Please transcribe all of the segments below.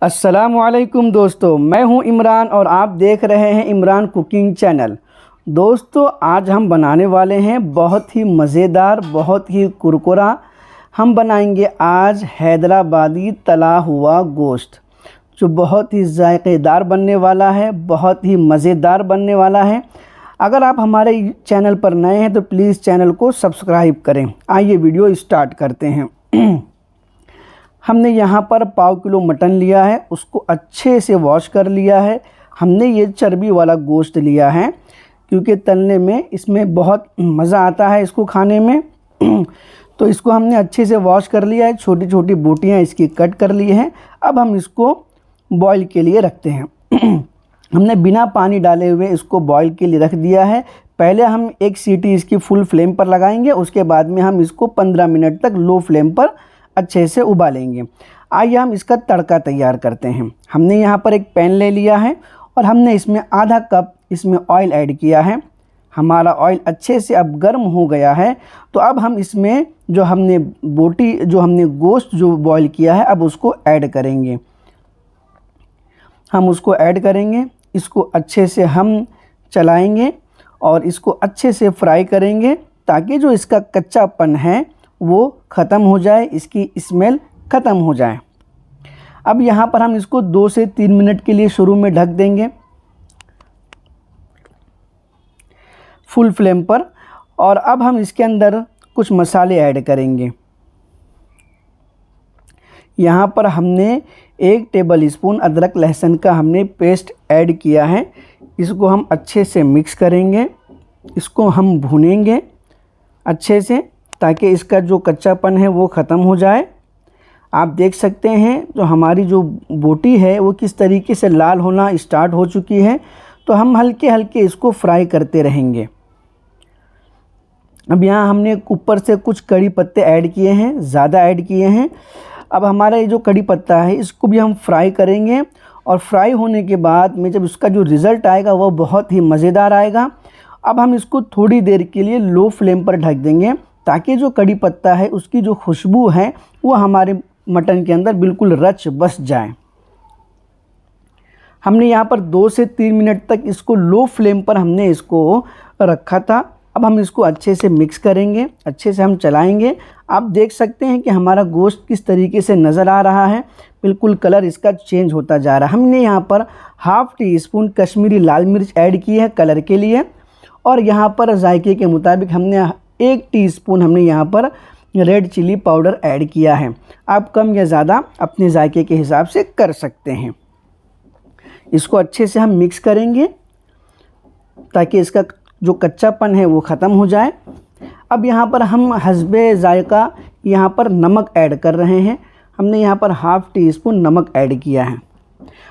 अस्सलामुअलैकुम दोस्तों, मैं हूं इमरान और आप देख रहे हैं इमरान कुकिंग चैनल। दोस्तों, आज हम बनाने वाले हैं बहुत ही मज़ेदार, बहुत ही कुरकुरा। हम बनाएंगे आज हैदराबादी तला हुआ गोश्त, जो बहुत ही जायकेदार बनने वाला है, बहुत ही मज़ेदार बनने वाला है। अगर आप हमारे चैनल पर नए हैं तो प्लीज़ चैनल को सब्सक्राइब करें। आइए वीडियो स्टार्ट करते हैं। हमने यहाँ पर पाव किलो मटन लिया है, उसको अच्छे से वॉश कर लिया है। हमने ये चर्बी वाला गोश्त लिया है क्योंकि तलने में इसमें बहुत मज़ा आता है इसको खाने में। तो इसको हमने अच्छे से वॉश कर लिया है, छोटी छोटी बोटियाँ इसकी कट कर ली हैं। अब हम इसको बॉईल के लिए रखते हैं। हमने बिना पानी डाले हुए इसको बॉईल के लिए रख दिया है। पहले हम एक सीटी इसकी फुल फ्लेम पर लगाएंगे, उसके बाद में हम इसको 15 मिनट तक लो फ्लेम पर अच्छे से उबालेंगे। आइए हम इसका तड़का तैयार करते हैं। हमने यहाँ पर एक पैन ले लिया है और हमने इसमें आधा कप इसमें ऑयल ऐड किया है। हमारा ऑयल अच्छे से अब गर्म हो गया है, तो अब हम इसमें जो हमने गोश्त जो बॉईल किया है, अब उसको ऐड करेंगे। हम उसको ऐड करेंगे, इसको अच्छे से हम चलाएंगे और इसको अच्छे से फ्राई करेंगे ताकि जो इसका कच्चापन है वो ख़त्म हो जाए, इसकी स्मेल ख़त्म हो जाए। अब यहाँ पर हम इसको 2 से 3 मिनट के लिए शुरू में ढक देंगे फुल फ्लेम पर। और अब हम इसके अंदर कुछ मसाले ऐड करेंगे। यहाँ पर हमने 1 टेबल स्पून अदरक लहसुन का हमने पेस्ट ऐड किया है। इसको हम अच्छे से मिक्स करेंगे, इसको हम भूनेंगे अच्छे से ताकि इसका जो कच्चापन है वो ख़त्म हो जाए। आप देख सकते हैं जो हमारी जो बोटी है वो किस तरीके से लाल होना स्टार्ट हो चुकी है। तो हम हल्के हल्के इसको फ्राई करते रहेंगे। अब यहाँ हमने ऊपर से कुछ कड़ी पत्ते ऐड किए हैं, ज़्यादा ऐड किए हैं। अब हमारा ये जो कड़ी पत्ता है इसको भी हम फ्राई करेंगे और फ्राई होने के बाद में जब उसका जो रिज़ल्ट आएगा वो बहुत ही मज़ेदार आएगा। अब हम इसको थोड़ी देर के लिए लो फ्लेम पर ढक देंगे ताकि जो कड़ी पत्ता है उसकी जो खुशबू है वो हमारे मटन के अंदर बिल्कुल रच बस जाए। हमने यहाँ पर 2 से 3 मिनट तक इसको लो फ्लेम पर हमने इसको रखा था। अब हम इसको अच्छे से मिक्स करेंगे, अच्छे से हम चलाएंगे। आप देख सकते हैं कि हमारा गोश्त किस तरीके से नज़र आ रहा है, बिल्कुल कलर इसका चेंज होता जा रहा है। हमने यहाँ पर हाफ़ टी स्पून कश्मीरी लाल मिर्च ऐड की है कलर के लिए। और यहाँ पर जायके के मुताबिक हमने 1 टीस्पून हमने यहाँ पर रेड चिली पाउडर ऐड किया है। आप कम या ज़्यादा अपने जायके के हिसाब से कर सकते हैं। इसको अच्छे से हम मिक्स करेंगे ताकि इसका जो कच्चापन है वो ख़त्म हो जाए। अब यहाँ पर हम हस्बे जायका यहाँ पर नमक ऐड कर रहे हैं। हमने यहाँ पर हाफ़ टी स्पून नमक ऐड किया है।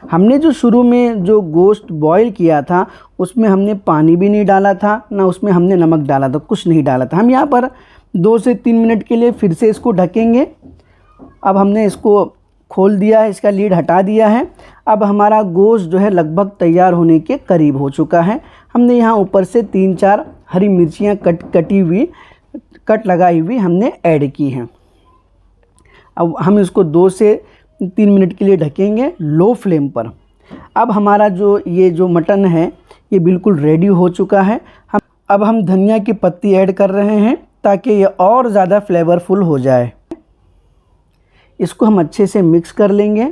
हमने जो शुरू में जो गोश्त बॉईल किया था उसमें हमने पानी भी नहीं डाला था, ना उसमें हमने नमक डाला था, कुछ नहीं डाला था। हम यहाँ पर 2 से 3 मिनट के लिए फिर से इसको ढकेंगे। अब हमने इसको खोल दिया है, इसका लीड हटा दिया है। अब हमारा गोश्त जो है लगभग तैयार होने के करीब हो चुका है। हमने यहाँ ऊपर से 3-4 हरी मिर्चियाँ कट लगाई हुई हमने ऐड की हैं। अब हम इसको 2 से 3 मिनट के लिए ढकेंगे लो फ्लेम पर। अब हमारा जो मटन है ये बिल्कुल रेडी हो चुका है। अब हम धनिया की पत्ती ऐड कर रहे हैं ताकि ये और ज़्यादा फ्लेवरफुल हो जाए। इसको हम अच्छे से मिक्स कर लेंगे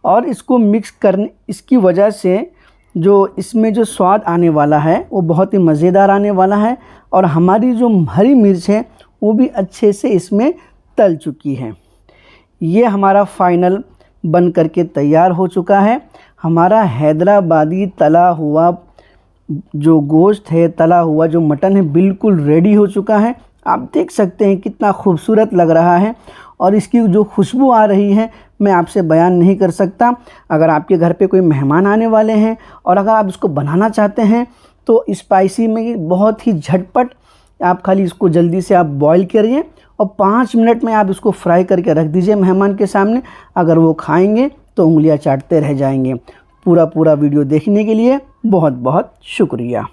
और इसको मिक्स करने इसकी वजह से जो इसमें जो स्वाद आने वाला है वो बहुत ही मज़ेदार आने वाला है। और हमारी जो हरी मिर्च है वो भी अच्छे से इसमें तल चुकी है। ये हमारा फाइनल बन करके तैयार हो चुका है। हमारा हैदराबादी तला हुआ जो गोश्त है, तला हुआ जो मटन है, बिल्कुल रेडी हो चुका है। आप देख सकते हैं कितना खूबसूरत लग रहा है और इसकी जो खुशबू आ रही है मैं आपसे बयान नहीं कर सकता। अगर आपके घर पे कोई मेहमान आने वाले हैं और अगर आप इसको बनाना चाहते हैं तो स्पाइसी में बहुत ही झटपट आप खाली इसको जल्दी से आप बॉईल करिए और 5 मिनट में आप इसको फ्राई करके रख दीजिए मेहमान के सामने। अगर वो खाएंगे तो उंगलियां चाटते रह जाएंगे। पूरा वीडियो देखने के लिए बहुत बहुत शुक्रिया।